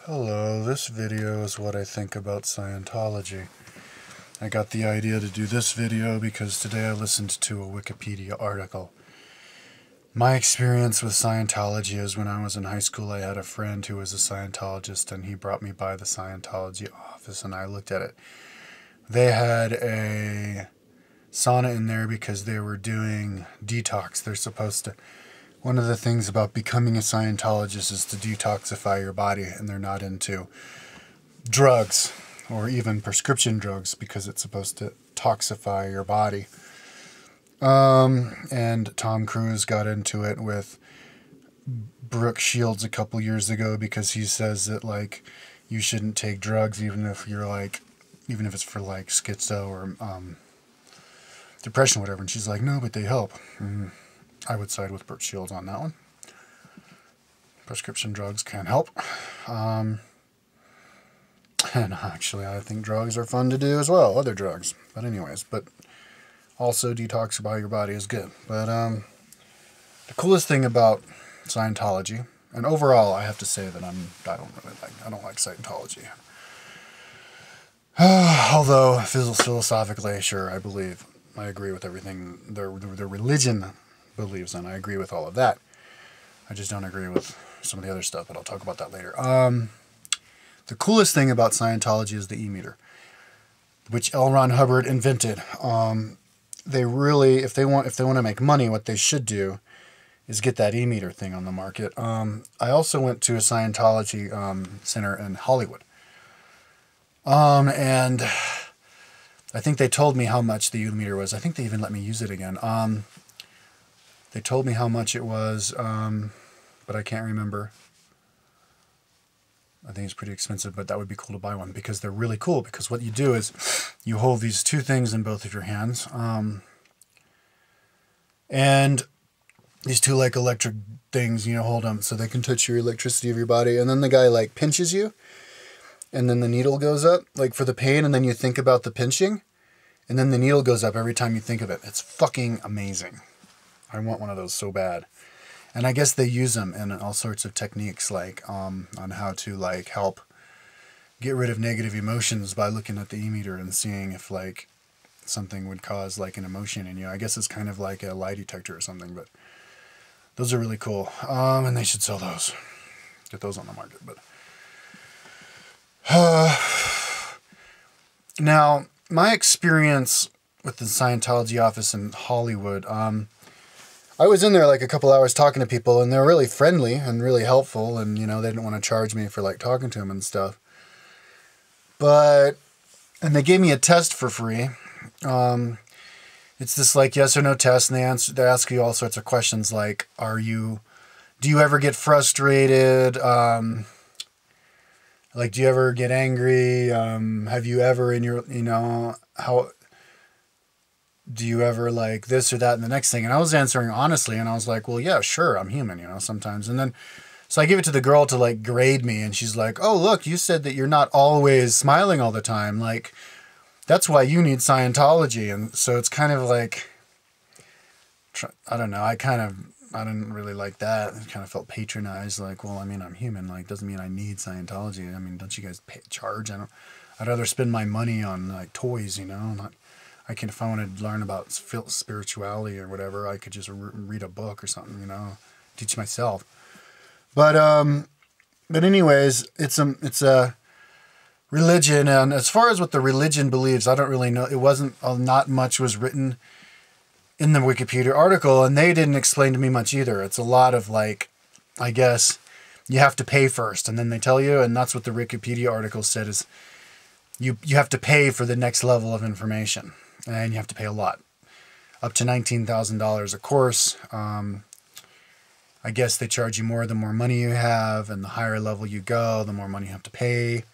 Hello, this video is what I think about Scientology. I got the idea to do this video because today I listened to a Wikipedia article. My experience with Scientology is when I was in high school, I had a friend who was a Scientologist and he brought me by the Scientology office and I looked at it. They had a sauna in there because they were doing detox. They're supposed to... One of the things about becoming a Scientologist is to detoxify your body, and they're not into drugs or even prescription drugs because it's supposed to toxify your body. And Tom Cruise got into it with Brooke Shields a couple years ago because he says that, like, you shouldn't take drugs even if you're like, even if it's for like schizo or depression or whatever. And she's like, no, but they help. I would side with Brooke Shields on that one. Prescription drugs can help. And actually, I think drugs are fun to do as well, other drugs. But anyways, but also detoxify your body is good. But the coolest thing about Scientology, and overall, I have to say that I don't like Scientology. Although philosophically, sure, I agree with everything their religion believes in. I agree with all of that. I just don't agree with some of the other stuff, but I'll talk about that later. The coolest thing about Scientology is the e-meter, which L. Ron Hubbard invented. They really, if they want to make money, what they should do is get that e-meter thing on the market. I also went to a Scientology center in Hollywood. And I think they told me how much the e-meter was. I think they even let me use it again. They told me how much it was, but I can't remember. I think it's pretty expensive, but that would be cool to buy one because they're really cool. Because what you do is you hold these two things in both of your hands. And these two like electric things, hold them so they can touch your electricity of your body. And then the guy like pinches you. And then the needle goes up like for the pain. And then you think about the pinching. And then the needle goes up every time you think of it. It's fucking amazing. I want one of those so bad. And I guess they use them in all sorts of techniques, like on how to like help get rid of negative emotions by looking at the e-meter and seeing if like something would cause like an emotion in you. I guess it's kind of like a lie detector or something, but those are really cool. And they should sell those. Get those on the market. But now, my experience with the Scientology office in Hollywood, I was in there like a couple hours talking to people, and they were really friendly and really helpful, and, they didn't want to charge me for, like, talking to them and stuff. And they gave me a test for free. It's this, like, yes or no test, and they ask you all sorts of questions, like, do you ever get frustrated? Like, do you ever get angry? Have you ever in your, do you ever like this or that and the next thing? And I was answering honestly, and I was like, well, yeah, sure, I'm human, sometimes. And then, so I give it to the girl to like grade me, and she's like, oh, look, you said that you're not always smiling all the time. Like, that's why you need Scientology. And so it's kind of like, I don't know, I didn't really like that. I kind of felt patronized, like, well, I mean, I'm human, like, doesn't mean I need Scientology. I mean, don't you guys charge? I'd rather spend my money on like toys, if I wanted to learn about spirituality or whatever, I could just read a book or something, teach myself. But anyways, it's a religion, and as far as what the religion believes, I don't really know. It wasn't, not much was written in the Wikipedia article, and they didn't explain to me much either. It's a lot of like, I guess you have to pay first, and then they tell you, and that's what the Wikipedia article said is you have to pay for the next level of information. And you have to pay a lot, up to $19,000 a course. I guess they charge you more the more money you have, and the higher level you go, the more money you have to pay.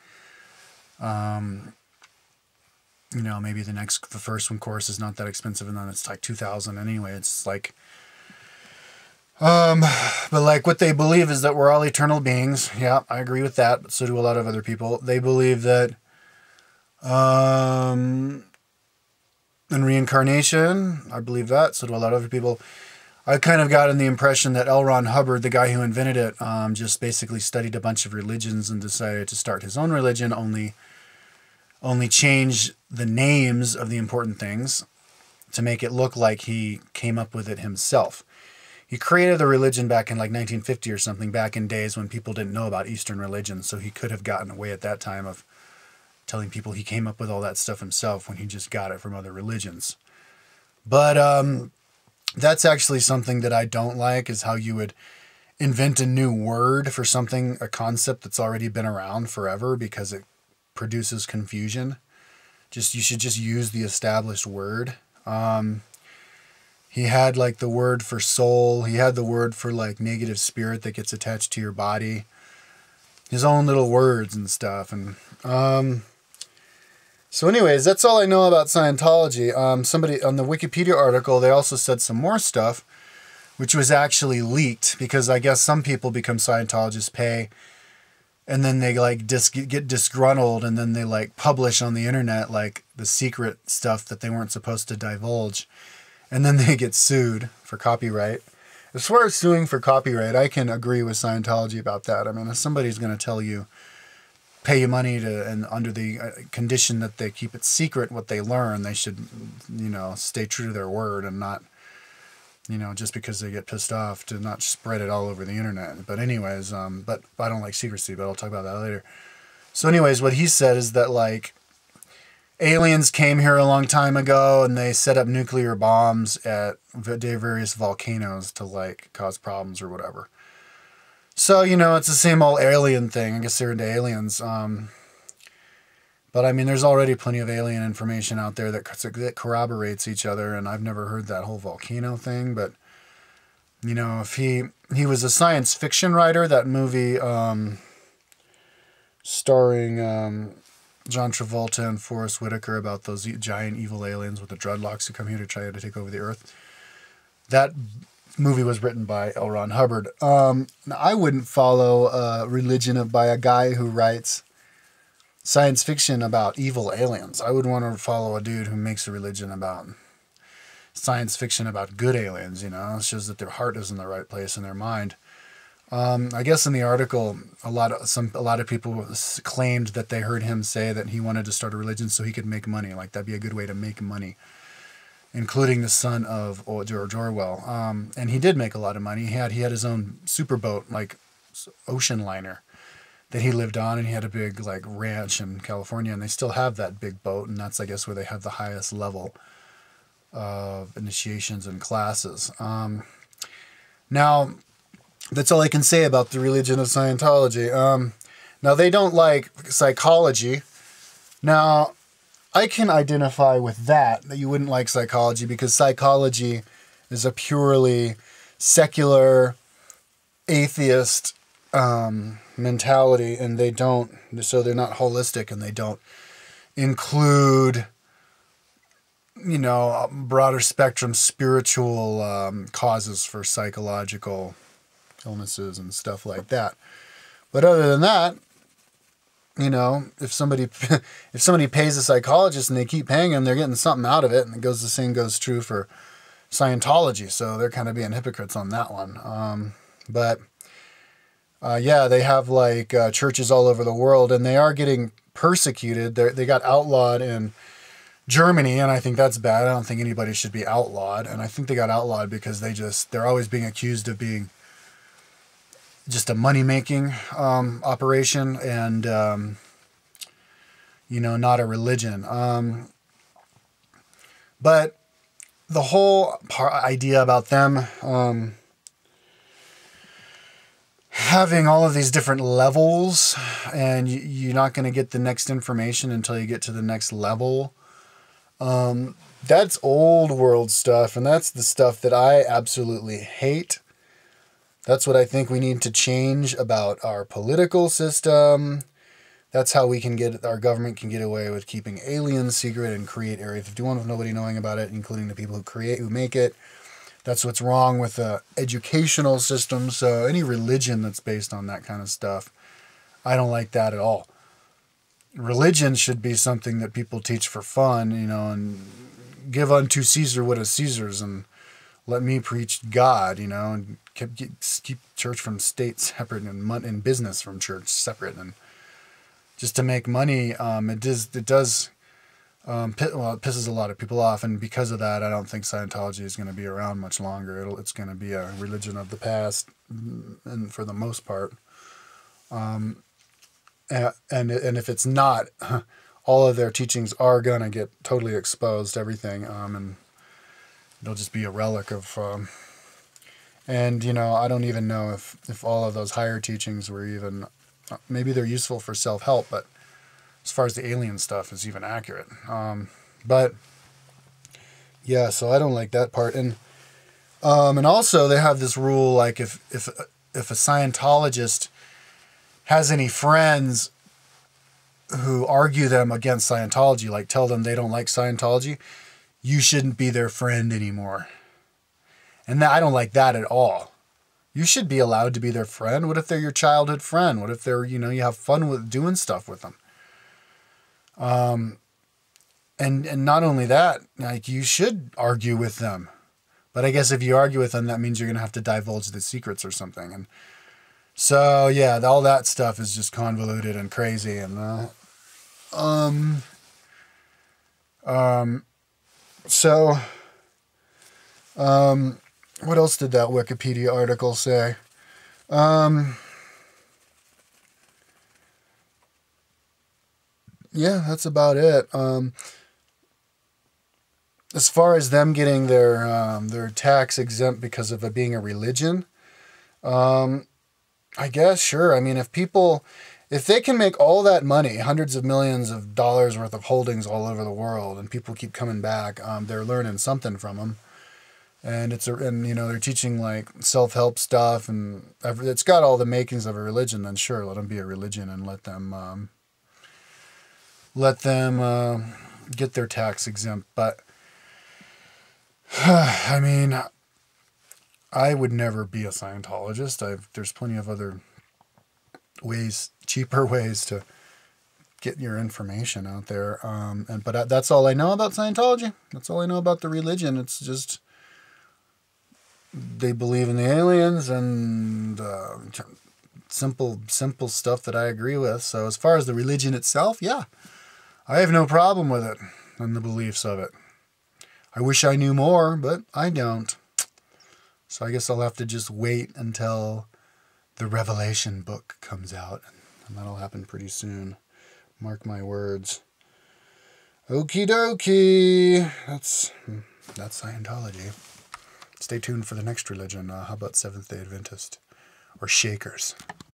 Maybe the first one course is not that expensive, and then it's like $2,000 anyway. It's like, but like what they believe is that we're all eternal beings. Yeah, I agree with that, but so do a lot of other people. They believe that, in reincarnation, I believe that. So do a lot of other people. I kind of got in the impression that L. Ron Hubbard, the guy who invented it, just basically studied a bunch of religions and decided to start his own religion, only change the names of the important things to make it look like he came up with it himself. He created the religion back in like 1950 or something, back in days when people didn't know about Eastern religion, so he could have gotten away at that time of telling people he came up with all that stuff himself when he just got it from other religions. But that's actually something that I don't like, is how you would invent a new word for something, a concept that's already been around forever, because it produces confusion. You should just use the established word. He had like the word for soul. He had the word for like negative spirit that gets attached to your body. His own little words and stuff. And so anyways, that's all I know about Scientology. Somebody on the Wikipedia article, they also said some more stuff, which was actually leaked, because I guess some people become Scientologists, pay, and then they like get disgruntled, and then they like publish on the internet like the secret stuff that they weren't supposed to divulge, and then they get sued for copyright. As far as suing for copyright, I can agree with Scientology about that. I mean, if somebody's going to tell you, pay you money to, and under the condition that they keep it secret what they learn, they should, stay true to their word and not, just because they get pissed off, to not spread it all over the internet. But anyways, but I don't like secrecy, but I'll talk about that later. So anyways, what he said is that like aliens came here a long time ago and they set up nuclear bombs at various volcanoes to like cause problems or whatever. So, it's the same old alien thing. I guess they're into aliens. But I mean, there's already plenty of alien information out there that corroborates each other. And I've never heard that whole volcano thing. But, if he was a science fiction writer, that movie starring John Travolta and Forrest Whitaker about those giant evil aliens with the dreadlocks who come here to try to take over the earth. That movie was written by L. Ron Hubbard. I wouldn't follow a religion by a guy who writes science fiction about evil aliens. I would want to follow a dude who makes a religion about science fiction about good aliens. It shows that their heart is in the right place in their mind. I guess in the article, a lot of people claimed that they heard him say that he wanted to start a religion so he could make money. Like that'd be a good way to make money, including the son of George Orwell. And he did make a lot of money. He had his own superboat, like ocean liner, that he lived on, and he had a big like ranch in California, and they still have that big boat, and that's, I guess, where they have the highest level of initiations and classes. Now, that's all I can say about the religion of Scientology. Now, they don't like psychology. Now, I can identify with that you wouldn't like psychology, because psychology is a purely secular, atheist mentality, and so they're not holistic, and they don't include, broader spectrum spiritual causes for psychological illnesses and stuff like that. But other than that, if somebody pays a psychologist and they keep paying them, they're getting something out of it. And the same goes true for Scientology. So they're kind of being hypocrites on that one. Yeah, they have like churches all over the world, and they are getting persecuted. They got outlawed in Germany, and I think that's bad. I don't think anybody should be outlawed. And I think they got outlawed because they're always being accused of being just a money-making operation, and not a religion. But the whole idea about them having all of these different levels, and you're not going to get the next information until you get to the next level, that's old world stuff, and that's the stuff that I absolutely hate. That's what I think we need to change about our political system. That's how our government can get away with keeping aliens secret and create Area 51 with nobody knowing about it, including the people who make it. That's what's wrong with the educational system. So any religion that's based on that kind of stuff, I don't like that at all. Religion should be something that people teach for fun, and give unto Caesar what is Caesar's, and let me preach God, you know, and keep church from state separate and business from church separate, and just to make money. It does. It pisses a lot of people off, and because of that, I don't think Scientology is going to be around much longer. It's going to be a religion of the past, and for the most part. And if it's not, all of their teachings are going to get totally exposed, everything, and it'll just be a relic of. And you know, I don't even know if all of those higher teachings were even. Maybe they're useful for self-help, but as far as the alien stuff is even accurate. But yeah, so I don't like that part. And also they have this rule, like if a Scientologist has any friends who argue them against Scientology, like tell them they don't like Scientology, you shouldn't be their friend anymore. And I don't like that at all. You should be allowed to be their friend. What if they're your childhood friend? What if they're, you know, you have fun with doing stuff with them? And not only that, like, you should argue with them, but I guess if you argue with them, that means you're going to have to divulge the secrets or something. And so, yeah, all that stuff is just convoluted and crazy. And, what else did that Wikipedia article say? Yeah, that's about it. As far as them getting their tax exempt because of it being a religion, I guess, sure. I mean, if they can make all that money, hundreds of millions of dollars worth of holdings all over the world, and people keep coming back, they're learning something from them. And you know, they're teaching like self-help stuff, and it's got all the makings of a religion. Then sure, let them be a religion and let them get their tax exempt. But I mean, I would never be a Scientologist. There's plenty of other ways, cheaper ways to get your information out there. But that's all I know about Scientology. That's all I know about the religion. It's just they believe in the aliens and simple stuff that I agree with. So as far as the religion itself, yeah, I have no problem with it and the beliefs of it. I wish I knew more, but I don't. So I guess I'll have to just wait until the Revelation book comes out, and that'll happen pretty soon. Mark my words. Okie dokie. That's Scientology. Stay tuned for the next religion. How about Seventh-day Adventist or Shakers?